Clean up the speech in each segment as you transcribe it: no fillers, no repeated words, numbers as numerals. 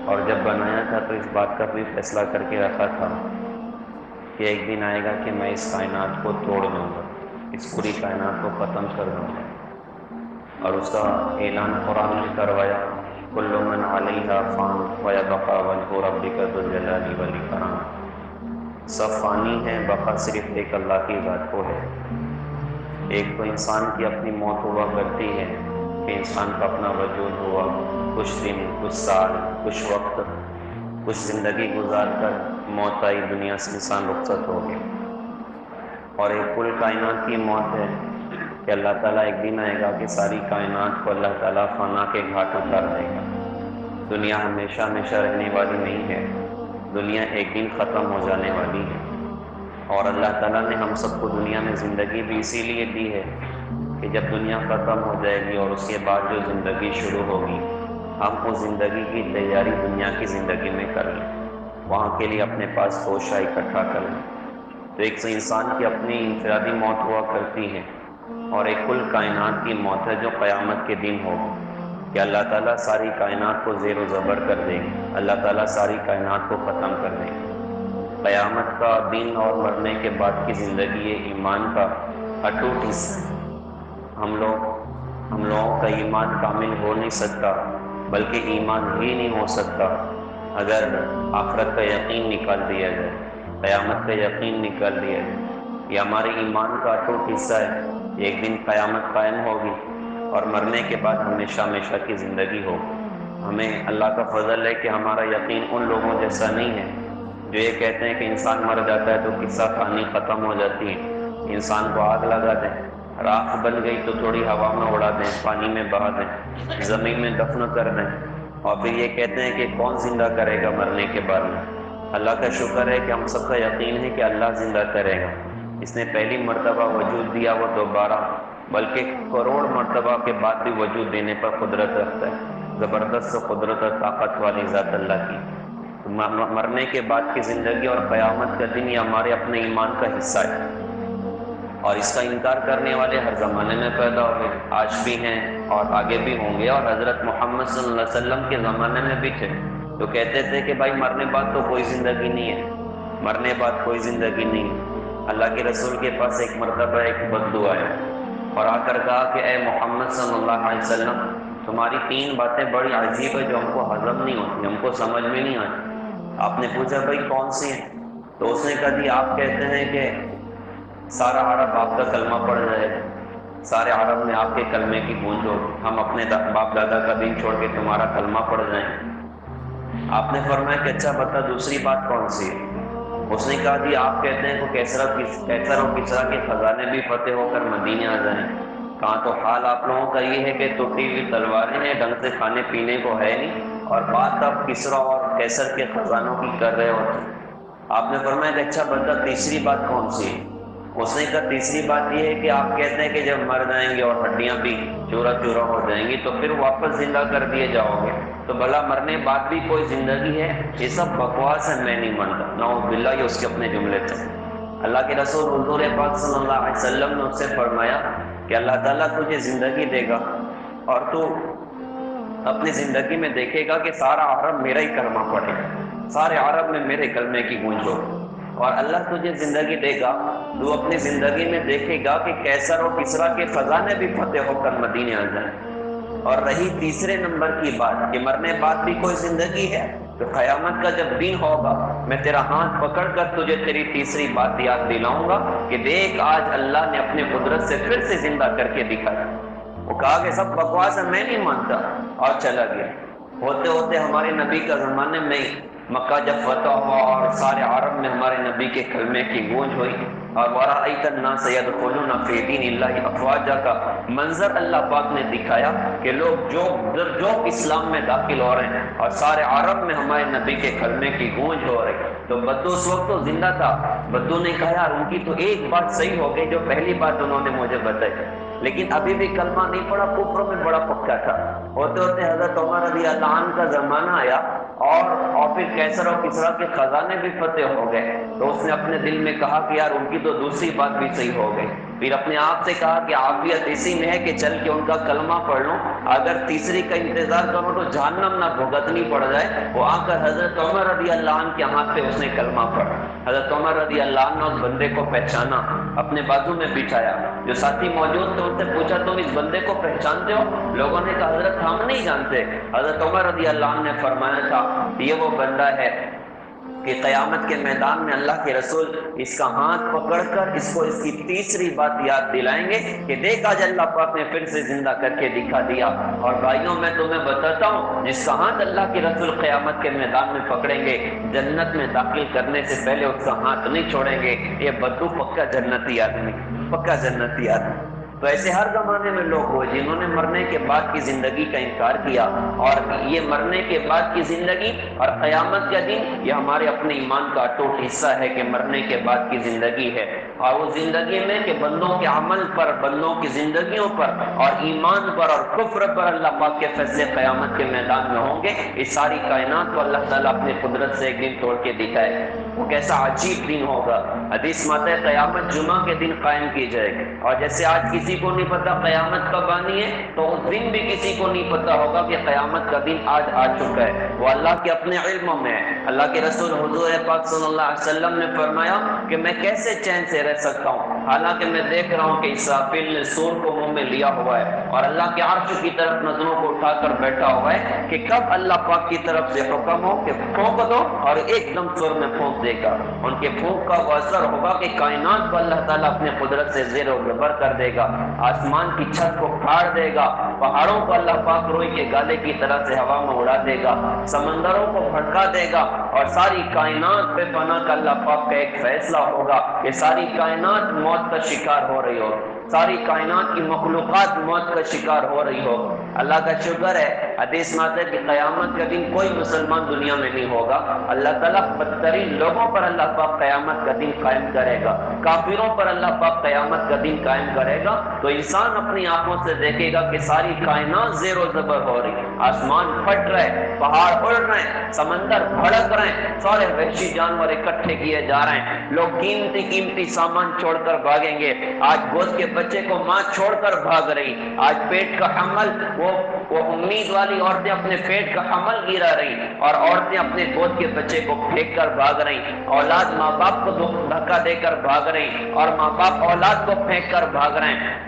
اور جب بنایا تھا تو اس بات کا بھی فیصلہ کر کے رکھا تھا کہ ایک دن آئے گا کہ میں اس کائنات کو توڑ دوں گا، اس پوری کائنات کو ختم کر دوں گا، اور اس کا اعلان قرآن نے کروایا، کل من علیہا فان ویبقى وجہ ربک ذو الجلال والاکرام، سب فانی ہیں، بقا صرف ایک اللہ کی ذات کو ہے۔ ایک تو انسان کی اپنی موت ہوا کرتی ہے کہ انسان کا اپنا وجود ہوا، کچھ دن، کچھ سال، کچھ وقت، کچھ زندگی گزار کر موت آئی، دنیا سے انسان رخصت ہو گیا۔ اور ایک کل کائنات کی موت ہے کہ اللہ تعالیٰ ایک دن آئے گا کہ ساری کائنات کو اللہ تعالیٰ فنا کے گھاٹ اتار دے گا۔ دنیا ہمیشہ ہمیشہ رہنے والی نہیں ہے، دنیا ایک دن ختم ہو جانے والی ہے۔ اور اللہ تعالیٰ نے ہم سب کو دنیا میں زندگی بھی اسی لیے دی ہے کہ جب دنیا ختم ہو جائے گی اور اس کے بعد جو زندگی شروع ہوگی، ہم اس زندگی کی تیاری دنیا کی زندگی میں کر لیں، وہاں کے لیے اپنے پاس توشہ اکٹھا کر لیں۔ تو ایک انسان کی اپنی انفرادی موت ہوا کرتی ہے، اور ایک کل کائنات کی موت ہے جو قیامت کے دن ہوگی کہ اللہ تعالیٰ ساری کائنات کو زیر و زبر کر دے گی، اللہ تعالیٰ ساری کائنات کو ختم کر دے گی۔ قیامت کا دن اور مرنے کے بعد کی زندگی یہ ایمان کا اٹوٹ حصہ ہے۔ ہم لوگوں کا ایمان کامل ہو نہیں سکتا، بلکہ ایمان ہی نہیں ہو سکتا اگر آخرت کا یقین نکال دیا جائے، قیامت کا یقین نکال دیا جائے۔ یہ ہمارے ایمان کا اٹوٹ حصہ ہے۔ ایک دن قیامت قائم ہوگی اور مرنے کے بعد ہمیشہ ہمیشہ کی زندگی ہوگی۔ ہمیں اللہ کا فضل ہے کہ ہمارا یقین ان لوگوں جیسا نہیں ہے جو یہ کہتے ہیں کہ انسان مر جاتا ہے تو قصہ کہانی ختم ہو جاتی ہے، انسان کو آگ لگا دیں، راکھ بن گئی تو تھوڑی ہوا میں اڑا دیں، پانی میں بہا دیں، زمین میں دفن کر دیں، اور پھر یہ کہتے ہیں کہ کون زندہ کرے گا مرنے کے بعد میں۔ اللہ کا شکر ہے کہ ہم سب کا یقین ہے کہ اللہ زندہ کرے گا۔ اس نے پہلی مرتبہ وجود دیا، وہ دوبارہ بلکہ کروڑ مرتبہ کے بعد بھی وجود دینے پر قدرت رکھتا ہے۔ زبردست قدرت اور طاقت والی ذات اللہ کی۔ مرنے کے بعد کی زندگی اور قیامت کا دن یہ ہمارے اپنے ایمان کا حصہ ہے، اور اس کا انکار کرنے والے ہر زمانے میں پیدا ہوئے، آج بھی ہیں اور آگے بھی ہوں گے، اور حضرت محمد صلی اللہ علیہ وسلم کے زمانے میں بھی تھے تو کہتے تھے کہ بھائی مرنے بعد تو کوئی زندگی نہیں ہے، مرنے بعد کوئی زندگی نہیں ہے۔ اللہ کے رسول کے پاس ایک مرتبہ ایک بدو آیا اور آ کر کہا کہ اے محمد صلی اللہ علیہ وسلم، تمہاری تین باتیں بڑی عجیب ہے جو ہم کو ہضم نہیں ہوتی، ہم کو سمجھ میں نہیں آتی۔ آپ نے پوچھا بھائی کون سی ہیں؟ تو اس نے کہا جی آپ کہتے ہیں کہ سارا عرب آپ کا کلمہ پڑھ جائے گا، سارے عرب میں آپ کے کلمے کی گونج ہو، ہم اپنے باپ دادا کا دین چھوڑ کے تمہارا کلمہ پڑھ جائیں۔ آپ نے فرمایا کہ اچھا بتا دوسری بات کون سی ہے؟ اس نے کہا جی آپ کہتے ہیں کہ کیسر و کسریٰ کے خزانے بھی فتح ہو کر مدینے آ جائیں۔ کہاں تو حال آپ لوگوں کا یہ ہے کہ ٹوٹی ہوئی تلواریں ہیں، ڈھنگ سے کھانے پینے کو ہے نہیں، اور بات اب کسریٰ اور کیسر کے خزانوں کی کر رہے ہوتے ہیں۔ آپ نے فرمایا کہ اچھا بتا تیسری بات کون سی ہے؟ اس نے کہا تیسری بات یہ ہے کہ آپ کہتے ہیں کہ جب مر جائیں گے اور ہڈیاں بھی چورا چورا ہو جائیں گی تو پھر واپس زندہ کر دیے جاؤ گے، تو بھلا مرنے بعد بھی کوئی زندگی ہے؟ یہ سب بکواس ہے، میں نہیں مانتا۔ نعوذ باللہ، یہ اس کے اپنے جملے تھے۔ اللہ کے رسول حضور پاک صلی اللہ علیہ وسلم نے اس سے فرمایا کہ اللہ تعالیٰ تجھے زندگی دے گا اور تو اپنی زندگی میں دیکھے گا کہ سارا عرب میرا ہی کلمہ پڑھے گا، سارے عرب میں میرے کلمے کی گونج ہو، اور اللہ تجھے زندگی دے گا، تو اپنی زندگی میں دیکھے گا کہ کیسر و کسریٰ کے خزانے بھی فتح ہو کر مدینے آ جائیں۔ اور رہی تیسرے نمبر کی بات کہ مرنے بعد بھی کوئی زندگی ہے، تو قیامت کا جب دن ہوگا میں تیرا ہاتھ پکڑ کر تجھے تیری تیسری بات یاد دلاؤں گا کہ دیکھ آج اللہ نے اپنے قدرت سے پھر سے زندہ کر کے دکھایا۔ وہ کہا کہ سب بکواس ہے، میں نہیں مانتا، اور چلا گیا۔ ہوتے ہوتے ہمارے نبی کا زمانے میں مکہ جب فتح ہوا اور سارے عرب میں ہمارے نبی کے کلمے کی گونج ہوئی، اور وَرَأَيْتَ النَّاسَ يَدْخُلُونَ فِي دِينِ اللَّهِ أَفْوَاجًا کا منظر اللہ پاک نے دکھایا کہ لوگ جو اسلام میں داخل ہو رہے ہیں، اور سارے عرب میں ہمارے نبی کے کلمے کی گونج ہو رہی۔ تو بدو اس وقت تو زندہ تھا، بدو نے کہا یار ان کی تو ایک بات صحیح ہو گئی جو پہلی بات انہوں نے مجھے بتائی، لیکن ابھی بھی کلمہ نہیں پڑا، کفر میں بڑا پکا تھا۔ ہوتے ہوتے حضرت عمر رضی اللہ عنہ کا زمانہ آیا اور پھر کیسر و کسریٰ کے خزانے بھی فتح ہو گئے، تو اس نے اپنے دل میں کہا کہ یار ان کی تو دوسری بات بھی صحیح ہو گئی۔ پھر اپنے آپ سے کہا کہ عافیت اسی میں ہے کہ چل کے ان کا کلمہ پڑھ لوں، اگر تیسری کا انتظار کروں تو جہنم نہ بھگتنی پڑ جائے۔ وہ آ کر حضرت عمر رضی اللہ عنہ کے ہاتھ پہ اس نے کلمہ پڑھا۔ حضرت عمر رضی اللہ عنہ نے اس بندے کو پہچانا، اپنے بازو میں بٹھایا۔ جو ساتھی موجود تھے ان سے پوچھا تم اس بندے کو پہچانتے ہو؟ لوگوں نے کہا حضرت ہم نہیں جانتے۔ حضرت عمر رضی اللہ عنہ نے فرمایا تھا یہ وہ بندہ ہے کہ قیامت کے میدان میں اللہ کے رسول اس کا ہاتھ پکڑ کر اس کو اس کی تیسری بات یاد دلائیں گے کہ دیکھ آج اللہ پاک نے پھر سے زندہ کر کے دکھا دیا۔ اور بھائیوں میں تمہیں بتاتا ہوں جس کا ہاتھ اللہ کے رسول قیامت کے میدان میں پکڑیں گے، جنت میں داخل کرنے سے پہلے اس کا ہاتھ نہیں چھوڑیں گے۔ یہ بدو پکا جنتی آدمی، پکا جنتی آدمی۔ تو ایسے ہر زمانے میں لوگ ہوئے جنہوں نے مرنے کے بعد کی زندگی کا انکار کیا، اور یہ مرنے کے بعد کی زندگی اور قیامت کا دن یہ ہمارے اپنے ایمان کا اٹوٹ حصہ ہے کہ مرنے کے بعد کی زندگی ہے، اور وہ زندگی میں کہ بندوں کے عمل پر، بندوں کی زندگیوں پر اور ایمان پر اور کفر پر اللہ پاک کے فیصلے قیامت کے میدان میں ہوں گے۔ اس ساری کائنات کو اللہ تعالیٰ اپنی قدرت سے ایک دن توڑ کے دکھائے، وہ کیسا عجیب دن ہوگا۔ حدیث میں آتا ہے قیامت جمعہ کے دن قائم کی جائے گی، اور جیسے آج کسی کو نہیں پتا قیامت کب آنی ہے، تو اس دن بھی کسی کو نہیں پتا ہوگا کہ قیامت کا دن آج آ چکا ہے۔ وہ اللہ کے اپنے علم میں ہے۔ اللہ کے رسول حضور پاک صلی اللہ علیہ وسلم نے فرمایا کہ میں کیسے چین سے رہ سکتا ہوں حالانکہ میں دیکھ رہا ہوں کہ اسرافیل نے سور کو منہ میں لیا ہوا ہے اور اللہ کے عرش کی طرف نظروں کو اٹھا کر بیٹھا ہوا ہے کہ کب اللہ پاک کی طرف سے حکم ہو کہ پھونک دو، اور ایک دم سور میں پھونک دے گا۔ ان کے پھونک کا وہ اثر ہوگا کہ کائنات کو اللہ تعالیٰ اپنے قدرت سے زیر و زبر کر دے گا، آسمان کی چھت کو پھاڑ دے گا، پہاڑوں کو اللہ پاک روئی کے گالے کی طرح سے ہوا میں اڑا دے گا، سمندروں کو بھڑکا دے گا، اور ساری کائنات پہ پناہ کا اللہ پاک کا ایک فیصلہ ہوگا کہ ساری کائنات موت کا شکار ہو رہی ہوگی، ساری کائنات کی مخلوقات موت کا شکار ہو رہی ہو۔ اللہ کا شکر ہے حدیث میں آتا ہے کہ قیامت کا دن کوئی مسلمان دنیا میں نہیں ہوگا، اللہ تعالیٰ بدترین لوگوں پر اللہ پاک قیامت کا دن قائم کرے گا، کافروں پر اللہ پاک قیامت کا دن قائم کرے گا۔ تو انسان اپنی آنکھوں سے دیکھے گا کہ ساری کائنات زیر و زبر ہو رہی، آسمان پھٹ رہے، پہاڑ اڑ رہے ہیں، سمندر بھڑک رہے ہیں، سارے وحشی جانور اکٹھے کیے جا رہے ہیں، لوگ قیمتی قیمتی سامان چھوڑ کر بھاگیں گے۔ آج گود کے بچے کو ماں چھوڑ کر بھاگ رہی، آج پیٹ کا حمل وہ امید والی عورتیں اپنے پیٹ کا حمل گرا رہی، اور عورتیں اپنے گود کے بچے کو پھینک کر بھاگ رہی، اولاد ماں باپ کو دھکا دے کر بھاگ رہی، اور ماں باپ اولاد کو پھینک کر بھاگ رہے ہیں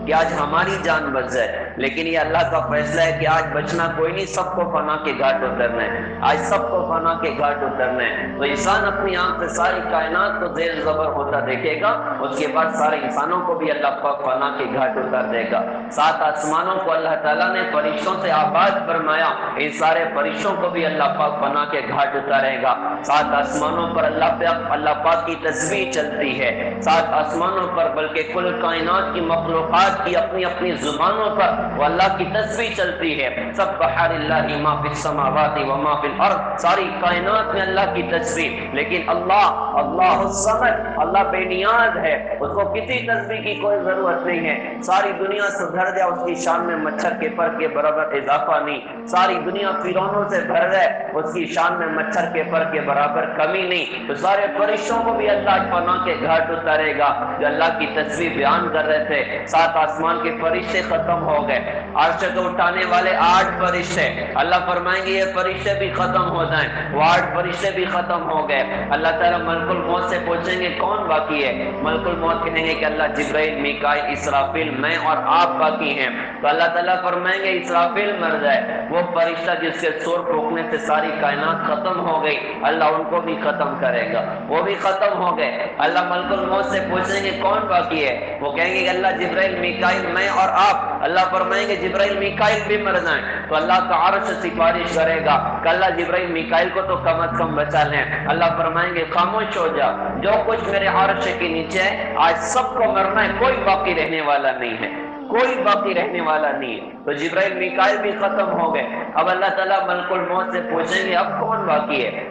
کہ آج ہماری جان بچ جائے۔ لیکن یہ اللہ کا فیصلہ ہے کہ آج بچنا کوئی نہیں، سب کو فنا کے گھاٹ اترنا ہے، آج سب کو فنا کے گھاٹ اترنا ہے۔ تو انسان اپنی آنکھ سے ساری کائنات کو زیر زبر ہوتا دیکھے گا، اس کے بعد سارے انسانوں کو بھی اللہ پاک فنا کے گھاٹ اتار دے گا۔ 7 آسمانوں کو اللہ تعالیٰ نے فرشتوں سے آباد فرمایا، ان سارے فرشتوں کو بھی اللہ پاک فنا کے گھاٹ اتارے گا۔ 7 آسمانوں پر اللہ پاک کی تسبیح چلتی ہے، 7 آسمانوں پر بلکہ کل کائنات کی مخلوقات کی اپنی اپنی زبانوں پر وہ اللہ کی تسبیح چلتی ہے۔ سبح للہ ما فی السماوات و ما فی الارض، ساری کائنات میں اللہ کی تسبیح۔ لیکن اللہ الصمد، اللہ بے نیاز ہے، اس کو کسی تسبیح کی کوئی ضرورت نہیں ہے۔ ساری دنیا سدھر جائے اس کی شان میں مچھر کے پر کے برابر اضافہ نہیں، ساری دنیا فرعونوں سے بھر جائے اس کی شان میں مچھر کے پر کے برابر کمی نہیں۔ تو سارے فرشتوں کو بھی اللہ پناہ کے گھاٹ اتارے گا جو اللہ کی تسبیح بیان کر رہے تھے۔ 7 آسمان کے فرشتے ختم ہو گئے، عرش کو اٹھانے والے 8 فرشتے، اللہ فرمائیں گے یہ فرشتے بھی ختم ہو جائیں، وہ 8 فرشتے بھی ختم ہو گئے۔ اللہ تعالیٰ ملک الموت سے پوچھیں گے کون باقی ہے؟ ملک الموت کہیں گے کہ اللہ جبرائیل، میکائیل، اسرافیل، میں اور آپ باقی ہیں۔ تو اللہ تعالیٰ فرمائیں گے اسرافیل مر جائے، وہ فرشتہ جس کے سور پھونکنے سے ساری کائنات ختم ہو گئی، اللہ ان کو بھی ختم کرے گا، وہ بھی ختم ہو گئے۔ اللہ ملک الموت سے پوچھیں گے کون باقی ہے؟ وہ کہیں گے کہ اللہ جبرائیل، میکائیل، میں اور آپ۔ اللہ فرمائیں گے جبرائیل، میکائیل بھی مر جائیں، تو اللہ کا عرش سفارش کرے گا کہ اللہ جبرائیل، میکائیل کو تو کم از کم بچا لیں۔ اللہ فرمائیں گے خاموش ہو جا، جو کچھ میرے عرش کے نیچے ہے آج سب کو مرنا ہے، کوئی باقی رہنے والا نہیں ہے، کوئی باقی رہنے والا نہیں ہے۔ تو جبرائیل، میکائیل بھی ختم ہو گئے۔ اب اللہ تعالیٰ ملک الموت سے پوچھیں گے اب کون باقی ہے؟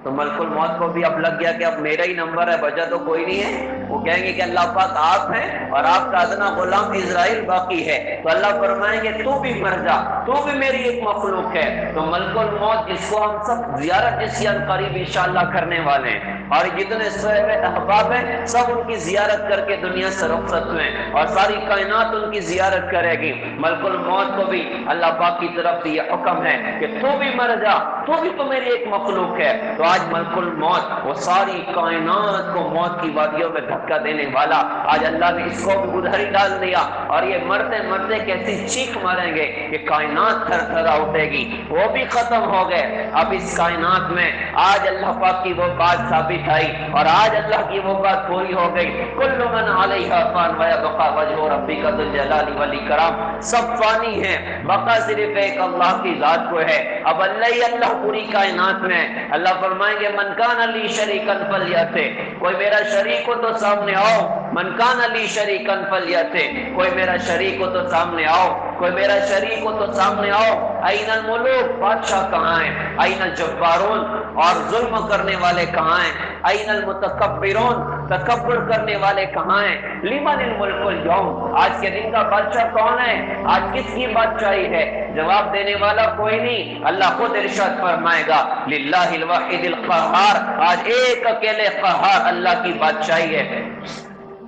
تو ملک الموت کو بھی اب لگ گیا کہ اب میرا ہی نمبر ہے، بچا تو کوئی نہیں ہے۔ وہ کہیں گے کہ اللہ پاک آپ ہیں اور آپ کا ادنا غلام اسرائیل باقی ہے، تو اللہ فرمائیں گے تو بھی مر جا، تو بھی میری ایک مخلوق ہے۔ تو ملک الموت جس کو ہم سب زیارت جس ان قریب انشاءاللہ کرنے والے ہیں، اور جتنے صحب احباب ہیں سب ان کی زیارت کر کے دنیا سے رخصت ہوئے، اور ساری کائنات ان کی زیارت کرے گی۔ ملک الموت کو بھی اللہ پاک کی طرف سے یہ حکم ہے کہ تو بھی مر جا، تو بھی تو میری ایک مخلوق ہے۔ تو آج ملک الموت وہ ساری کائنات کو موت کی وادیوں میں دھکا دینے والا، آج اللہ نے اس کو بھی ادھر ہی ڈال دیا، اور یہ مرتے مرتے کیسی چیخ ماریں گے کہ کائنات تھر تھرا اٹھے گی، وہ بھی ختم ہو گئے۔ اب اس کائنات میں آج اللہ پاک کی وہ بات ثابت آئی، اور آج اللہ کی وہ بات پوری ہو گئی، کل من علیہا فان ویبقى وجہ ربک ذو الجلال والاکرام، سب فانی ہیں، بقا صرف ایک اللہ کی ذات کو ہے۔ اب اللہ ہی اللہ پوری کائنات میں، اللہ فرمائیں گے من کان لی شریکا فلیأتی، کوئی میرا شریک ہو تو سامنے آؤ، من کان لی شریکا فلیأتی، کوئی میرا شریک ہو تو سامنے آؤ، کوئی میرا شریک ہو تو سامنے آؤ۔ این الملوک، بادشاہ کہاں ہیں؟ این الجبارون، اور ظلم کرنے والے کہاں ہیں؟ این المتکبرون، تکبر کرنے والے کہاں ہیں؟ لمن الملک اليوم، آج کے دن کا بادشاہ کون ہے؟ آج کس کی بادشاہی ہے؟ جواب دینے والا کوئی نہیں، اللہ خود ارشاد فرمائے گا للہ الواحد القہار، آج ایک اکیلے قہار اللہ کی بادشاہی ہے۔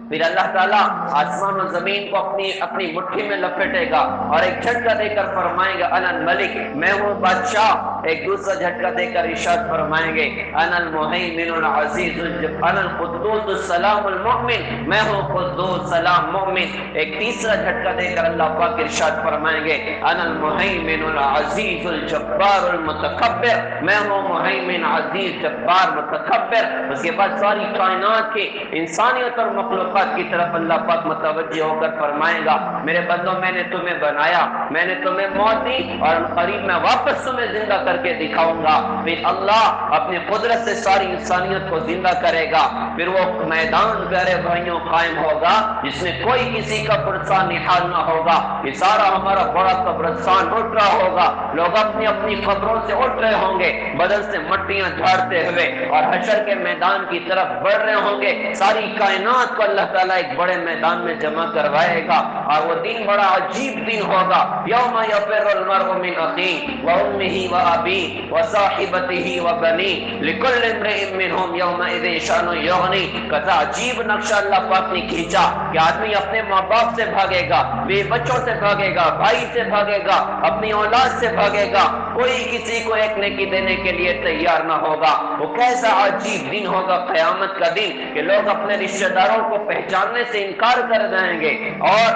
پھر اللہ تعالیٰ آسمان و زمین کو اپنی مٹھی میں لپیٹے گا اور ایک جھٹکا دے کر فرمائیں گے انا الملک، میں ہوں بادشاہ۔ ایک دوسرا جھٹکا دے کر ارشاد فرمائیں گے انا المہیمن العزیز انا القدوس السلام المؤمن، میں ہوں قدوس سلام مومن۔ ایک تیسرا جھٹکا دے کر اللہ پاک ارشاد فرمائیں گے انا المہیمن العزیز الجبار المتکبر، میں ہوں مہیمن عزیز جبار متکبر۔ اس کے بعد ساری کائنات کے انسانیت اور مخلوقات کی طرف اللہ پاک متوجہ ہو کر فرمائے گا میرے بندوں میں نے تمہیں بنایا، میں نے تمہیں موت دی، اور قریب میں واپس تمہیں زندہ کر کے دکھاؤں گا۔ پھر اللہ اپنی قدرت سے ساری انسانیت کو زندہ کرے گا، پھر وہ میدان پیارے بھائیوں قائم ہوگا جس میں کوئی کسی کا پرسان نحال نہ ہوگا، یہ سارا ہمارا بڑا قبرستان اٹھ رہا ہوگا، لوگ اپنی اپنی قبروں سے اٹھ رہے ہوں گے بدل سے مٹیاں جھاڑتے ہوئے، اور حشر کے میدان کی طرف بڑھ رہے ہوں گے۔ ساری کائنات کو اللہ تعالیٰ ایک بڑے میدان میں جمع کروائے گا، اور وہ دن بڑا عجیب دن ہوگا۔ یوم یفر المرء من اخیہ وامہ وابیہ وصاحبتہ وبنیہ لکل امرئ منہم یومئذ شأن یغنیہ۔ کتا عجیب نقشہ اللہ پاک نے کھینچا کہ آدمی اپنے ماں باپ سے بھاگے گا، بیوی بچوں سے بھاگے گا، بھائی سے بھاگے گا، اپنی اولاد سے بھاگے گا، کوئی کسی کو ایک نیکی دینے کے لیے تیار نہ ہوگا۔ وہ کیسا عجیب دن ہوگا قیامت کا دن کہ لوگ اپنے رشتہ داروں کو پہچاننے سے انکار کر جائیں گے، اور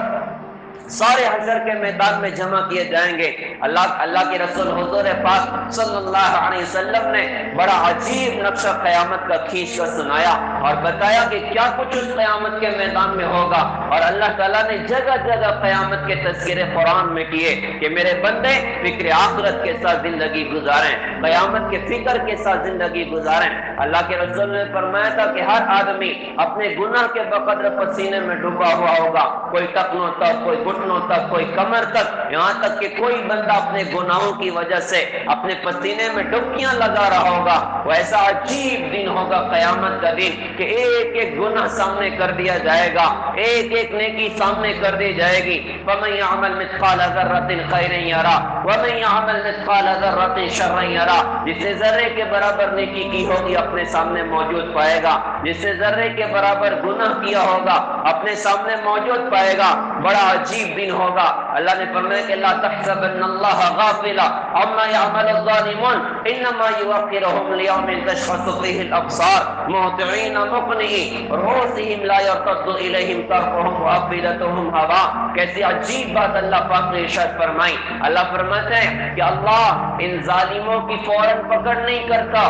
سارے حشر کے میدان میں جمع کیے جائیں گے۔ اللہ کے رسول حضور پاک صلی اللہ علیہ وسلم نے بڑا عجیب نقشہ قیامت کا کھینچ کر سنایا اور بتایا کہ کیا کچھ اس قیامت کے میدان میں ہوگا، اور اللہ تعالیٰ نے جگہ جگہ قیامت کے تذکرے قرآن میں کیے کہ میرے بندے فکر آخرت کے ساتھ زندگی گزاریں، قیامت کے فکر کے ساتھ زندگی گزاریں۔ اللہ کے رسول نے فرمایا تھا کہ ہر آدمی اپنے گناہ کے بقدر پسینے میں ڈوبا ہوا ہوگا، کوئی ٹکنوں تک، کوئی گھٹنوں تک، کوئی کمر تک، یہاں تک کہ کوئی بندہ اپنے گناہوں کی وجہ سے اپنے پسینے میں ڈبکیاں لگا رہا ہوگا۔ وہ ایسا عجیب دن ہوگا قیامت کا دن کہ ایک ایک گناہ سامنے کر دیا جائے گا، ایک ایک نیکی سامنے کر دی جائے گی۔ فَمَن يَعْمَلْ مِثْقَالَ ذَرَّةٍ خَيْرًا يَرَهُ وَمَن يَعْمَلْ مِثْقَالَ ذَرَّةٍ شَرًّا يَرَهُ، جس نے ذرے کے برابر نیکی کی ہوگی اپنے سامنے موجود پائے گا، جس نے ذرے کے برابر گناہ کیا ہوگا اپنے سامنے موجود پائے گا۔ بڑا عجیب دن ہوگا۔ اللہ نے فرمایا کہ لا تحسبن اللہ غافلا عما يعمل الظالمون انما يؤخرهم ليوم تشخص فيه الابصار مهطعين مقنعي رؤوسهم لا يرتد اليهم طرفهم وافئدتهم هواء۔ کیسی عجیب بات اللہ پاک نے ارشاد فرمائی۔ اللہ فرماتے ہیں کہ اللہ ان ظالموں کی فوراً پکڑ نہیں کرتا،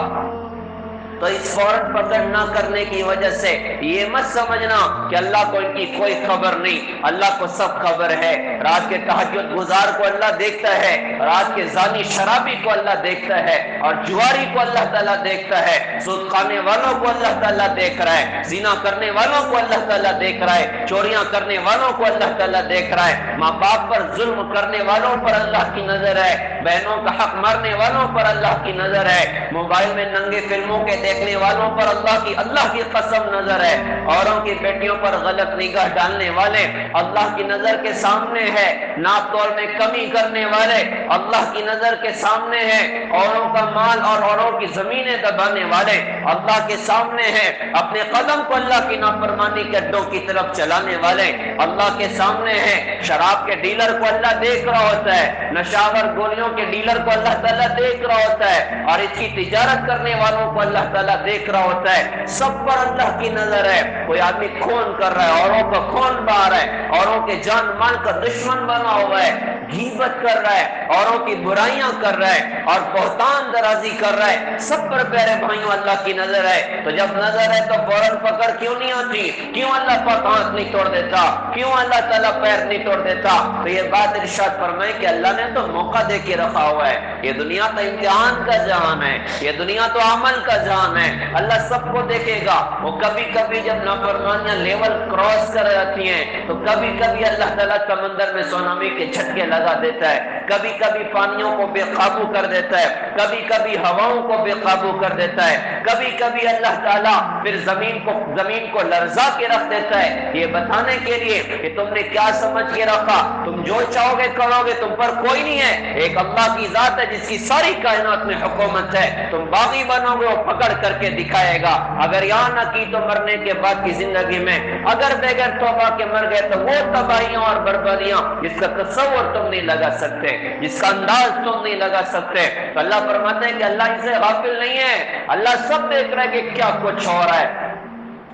تو اس فوراً پکڑ نہ کرنے کی وجہ سے یہ مت سمجھنا کہ اللہ کو ان کی کوئی خبر نہیں، اللہ کو سب خبر ہے۔ رات کے تہجد گزار کو اللہ دیکھتا ہے، رات کے زانی شرابی کو اللہ دیکھتا ہے، اور جواری کو اللہ تعالیٰ دیکھتا ہے، سود کھانے والوں کو اللہ تعالیٰ دیکھ رہا ہے، زنا کرنے والوں کو اللہ تعالیٰ دیکھ رہا ہے، چوریاں کرنے والوں کو اللہ تعالیٰ دیکھ رہا ہے، ماں باپ پر ظلم کرنے والوں پر اللہ کی نظر ہے، بہنوں کا حق مارنے والوں پر اللہ کی نظر ہے، موبائل میں ننگے فلموں کے دیکھنے والوں پر اللہ کی قسم نظر ہے، اوروں کی بیٹیوں پر غلط نگاہ ڈالنے والے اللہ کی نظر کے سامنے ہے، ناپ تول میں کمی کرنے والے اللہ کی نظر کے سامنے ہے، اوروں کا مال اور اوروں کی زمینیں دبانے والے اللہ کے سامنے ہے، اپنے قدم کو اللہ کی نافرمانی کے اڈوں کی طرف چلانے والے اللہ کے سامنے ہے، شراب کے ڈیلر کو اللہ دیکھ رہا ہوتا ہے، نشاور گولیوں کے ڈیلر کو اللہ تعالیٰ دیکھ رہا ہوتا ہے، اور اس کی تجارت کرنے والوں کو اللہ تعالیٰ دیکھ رہا ہوتا ہے، سب پر اللہ کی نظر ہے۔ کوئی آدمی خون کر رہا ہے، اوروں کا خون بہا رہا ہے، اوروں کے جان مال کا دشمن بنا ہوا ہے، غیبت کر رہا ہے، اوروں کی برائیاں کر رہا ہے اور بہتان درازی کر رہا ہے، سب پر پیارے بھائیوں اللہ کی نظر ہے۔ تو جب نظر ہے تو فوراً پکڑ کیوں نہیں ہوتی؟ کیوں اللہ پاک ہاتھ نہیں توڑ دیتا؟ کیوں اللہ تعالیٰ پیر نہیں توڑ دیتا؟ تو یہ بات ارشاد فرمائے کہ اللہ نے تو موقع دے کے رکھا ہوا ہے، یہ دنیا تو امتحان کا جہان ہے، یہ دنیا تو عمل کا جہان ہے، اللہ سب کو دیکھے گا۔ وہ کبھی کبھی جب نافرمانیاں لیول کراس کر جاتی ہیں تو کبھی کبھی اللہ تعالیٰ سمندر میں سونامی کے جھٹکے لگا دیتا ہے، کبھی کبھی پانیوں کو بے قابو کر دیتا ہے، کبھی کبھی ہواؤں کو بے قابو کر دیتا ہے، کبھی کبھی اللہ تعالیٰ پھر زمین کو لرزا کے رکھ دیتا ہے، یہ بتانے کے لیے کہ تم نے کیا سمجھ کے رکھا، تم جو چاہو گے کرو گے، تم پر کوئی نہیں ہے، ایک اللہ کی ذات ہے جس کی ساری کائنات میں حکومت ہے، تم باغی بنو گے وہ پکڑ کر کے دکھائے گا، اگر یہاں نہ کی تو مرنے کے بعد کی زندگی میں اگر بغیر توبہ کے مر گئے تو وہ تباہیاں اور بربادیاں جس کا تصور تم نہیں لگا سکتے، جس کا انداز تم نہیں لگا سکتے۔ تو اللہ فرماتے ہیں کہ اللہ ان سے غافل نہیں ہے، اللہ سب دیکھ رہا ہے کہ کیا کچھ ہو رہا ہے۔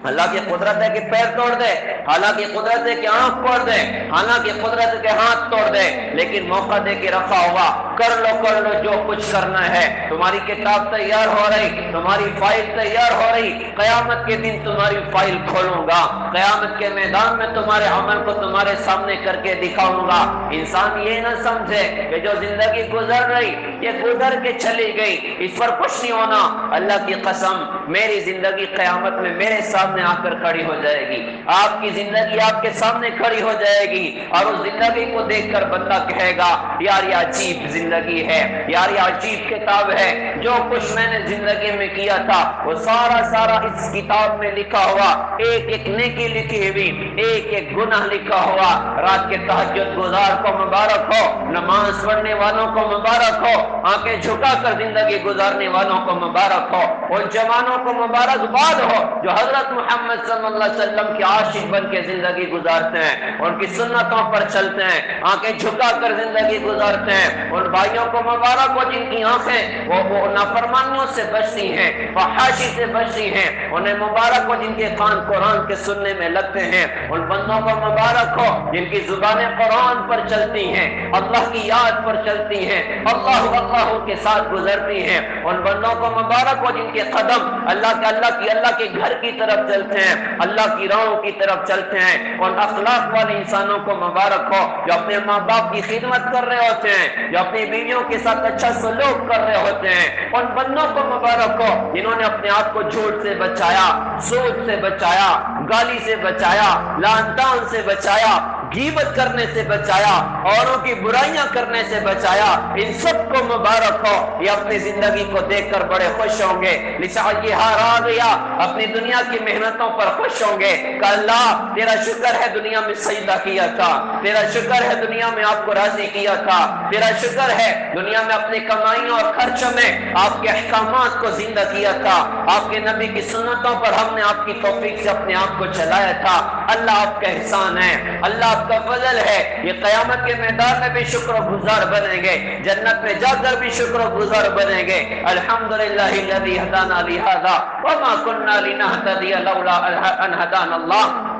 اللہ کی قدرت ہے کہ پیر توڑ دے، حالانکہ قدرت ہے کہ آنکھ توڑ دے، حالانکہ قدرت ہے کہ ہاتھ توڑ دے، لیکن موقع دے کے رکھا ہوا، کر لو جو کچھ کرنا ہے۔ تمہاری کتاب تیار ہو رہی، تمہاری فائل تیار ہو رہی، قیامت کے دن تمہاری فائل کھولوں گا، قیامت کے میدان میں تمہارے عمل کو تمہارے سامنے کر کے دکھاؤں گا۔ انسان یہ نہ سمجھے کہ جو زندگی گزر رہی یہ گزر کے چلی گئی، اس پر خوش نہیں ہونا۔ اللہ کی قسم میری زندگی قیامت میں میرے سامنے آ کر کھڑی ہو جائے گی، آپ کی زندگی آپ کے سامنے کھڑی ہو جائے گی، اور اس زندگی کو دیکھ کر بندہ کہے گا یار یہ عجیب زندگی ہے، یار یہ عجیب کتاب ہے، جو کچھ میں نے زندگی میں کیا تھا وہ سارا اس کتاب میں لکھا ہوا، ایک ایک نیکی لکھی ہوئی، ایک ایک گناہ لکھا ہوا۔ رات کے تہجد گزار کو مبارک ہو، نماز پڑھنے والوں کو مبارک ہو، آنکھیں جھکا کر زندگی گزارنے والوں کو مبارک ہو، ان جوانوں کو مبارکباد ہو جو حضرت محمد صلی اللہ علیہ وسلم کے عاشق بن کے زندگی گزارتے ہیں، ان کی سنتوں پر چلتے ہیں، آنکھیں جھکا کر زندگی گزارتے ہیں۔ ان بھائیوں کو مبارک ہو جن کی آنکھیں وہ نافرمانیوں سے بچتی ہیں، فحاشی سے بچتی ہیں، انہیں مبارک ہو جن کے کان قرآن کے سننے میں لگتے ہیں، ان بندوں کو مبارک ہو جن کی زبانیں قرآن پر چلتی ہیں، اللہ کی یاد پر چلتی ہیں، اللہ کے ساتھ گزرتی ہیں، ان بندوں کو مبارک ہو جن کے قدم اللہ کے گھر کی طرف چلتے ہیں، اللہ کی راہوں کی طرف چلتے ہیں۔ ان اخلاق والے انسانوں کو مبارک ہو جو اپنے ماں باپ کی خدمت کر رہے ہوتے ہیں، جو اپنی بیویوں کے ساتھ اچھا سلوک کر رہے ہوتے ہیں۔ ان بندوں کو مبارک ہو جنہوں نے اپنے آپ کو جھوٹ سے بچایا، سود سے بچایا، گالی سے بچایا، لعن طعن سے بچایا، غیبت کرنے سے بچایا، اوروں کی برائیاں کرنے سے بچایا۔ ان سب کو مبارک ہو، یہ اپنی زندگی کو دیکھ کر بڑے خوش ہوں گے، لسعیھا راضیہ، اپنی دنیا کی محنتوں پر خوش ہوں گے کہ اللہ تیرا شکر ہے دنیا میں سجدہ کیا تھا، تیرا شکر ہے دنیا میں آپ کو راضی کیا تھا، تیرا شکر ہے دنیا میں اپنی کمائیوں اور خرچوں میں آپ کے احکامات کو زندہ کیا تھا، آپ کے نبی کی سنتوں پر ہم نے آپ کی توفیق سے اپنے آپ کو چلایا تھا۔ اللہ آپ کا احسان ہے، اللہ آپ کا فضل ہے، یہ قیامت کے میدان میں بھی شکر و گزار بنیں گے، جنت میں جا کر بھی شکر و گزار بنیں گے۔ الحمدللہ الذی ہدانا لہذا وما كنا لنهتدي لولا ان هدانا اللہ۔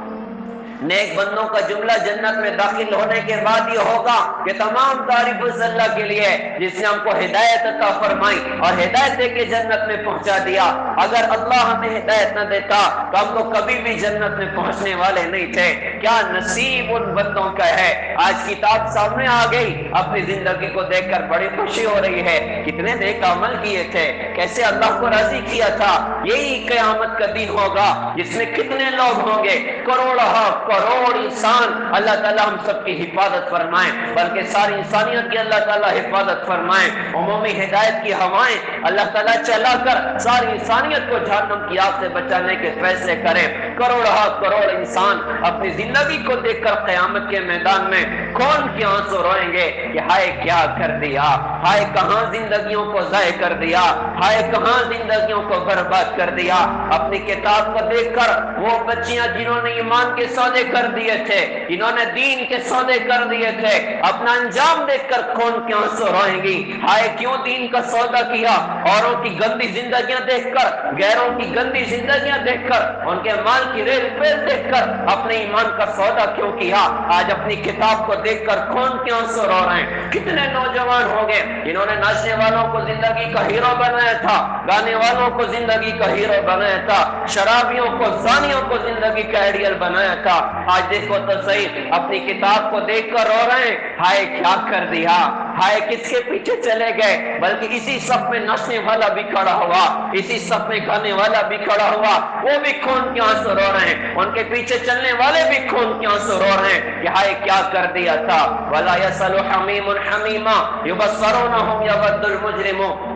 نیک بندوں کا جملہ جنت میں داخل ہونے کے بعد یہ ہوگا کہ تمام تعریف اس اللہ کے لیے جس نے ہم کو ہدایت عطا فرمائی اور ہدایت دے کے جنت میں پہنچا دیا۔ اگر اللہ ہمیں ہدایت نہ دیتا تو ہم لوگ کبھی بھی جنت میں پہنچنے والے نہیں تھے۔ کیا نصیب ان بندوں کا ہے۔ آج کتاب سامنے آ گئی، اپنی زندگی کو دیکھ کر بڑی خوشی ہو رہی ہے، کتنے نیک عمل کیے تھے، کیسے اللہ کو راضی کیا تھا۔ یہی قیامت کا دن ہوگا جس میں کتنے لوگ ہوں گے، کروڑوں کروڑ انسان اللہ تعالیٰ ہم سب کی حفاظت فرمائیں، بلکہ ساری انسانیت کی اللہ تعالیٰ حفاظت فرمائیں۔ عمومی ہدایت کی ہوائیں اللہ تعالیٰ چلا کر ساری انسانیت کو جہنم کی آگ سے بچانے کے فیصلے کریں۔ کروڑ انسان اپنی زندگی کو دیکھ کر قیامت کے میدان میں کون کے آنسو روئیں گے کہ ہائے کیا کر دیا، ہائے کہاں زندگیوں کو ضائع کر دیا، ہائے کہاں زندگیوں کو برباد کر دیا۔ اپنی کتاب کو دیکھ کر وہ بچیاں جنہوں نے ایمان کے سودے کر دیے تھے، جنہوں نے دین کے سودے کر دیے تھے، اپنا انجام دیکھ کر کون کے آنسو روئیں گی، ہائے کیوں دین کا سودا کیا۔ اوروں کی گندی زندگیاں دیکھ کر، غیروں کی گندی زندگیاں دیکھ کر، ان کے مال کی ریل پیل دیکھ کر اپنے ایمان کا سودا کیوں کیا۔ آج اپنی کتاب کو دیکھ کر کون کے آنسو رو رہے ہیں۔ کتنے نوجوان ہو گئے جنہوں نے ناچنے والوں کو زندگی کا ہیرو بنایا تھا، گانے والوں کو زندگی کا ہیرو بنایا تھا، شرابیوں کو، زانیوں کو زندگی کا آئیڈیل بنایا تھا۔ آج دیکھو تو صحیح، اپنی کتاب کو دیکھ کر رو رہے ہیں، ہائے کیا کر دیا، ہائے کس کے پیچھے چلے گئے۔ بلکہ اسی صف میں ناچنے والا بھی کھڑا ہوا، اسی صف میں گانے والا بھی کھڑا ہوا، وہ بھی خون کے آنسو رو رہے ہیں، ان کے پیچھے چلنے والے بھی خون کے آنسو رو رہے ہیں کہ ہائے کیا کر دیا تھا۔ وَلَا يَسْأَلُ حَمِيمٌ حَمِيمًا يُبَصَّرُونَهُمْ يَوَدُّ الْمُجْرِمُ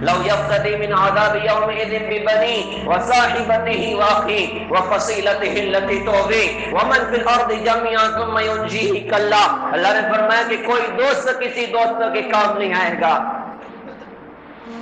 لو يفتدي من عذاب يومئذ ببنيه وصاحبته واخيه وفصيلته التي تؤويه ومن في الارض جميعا ثم ينجيه كلا۔ اللہ نے فرمایا کہ کوئی دوست کسی دوست کے کام نہیں آئے گا،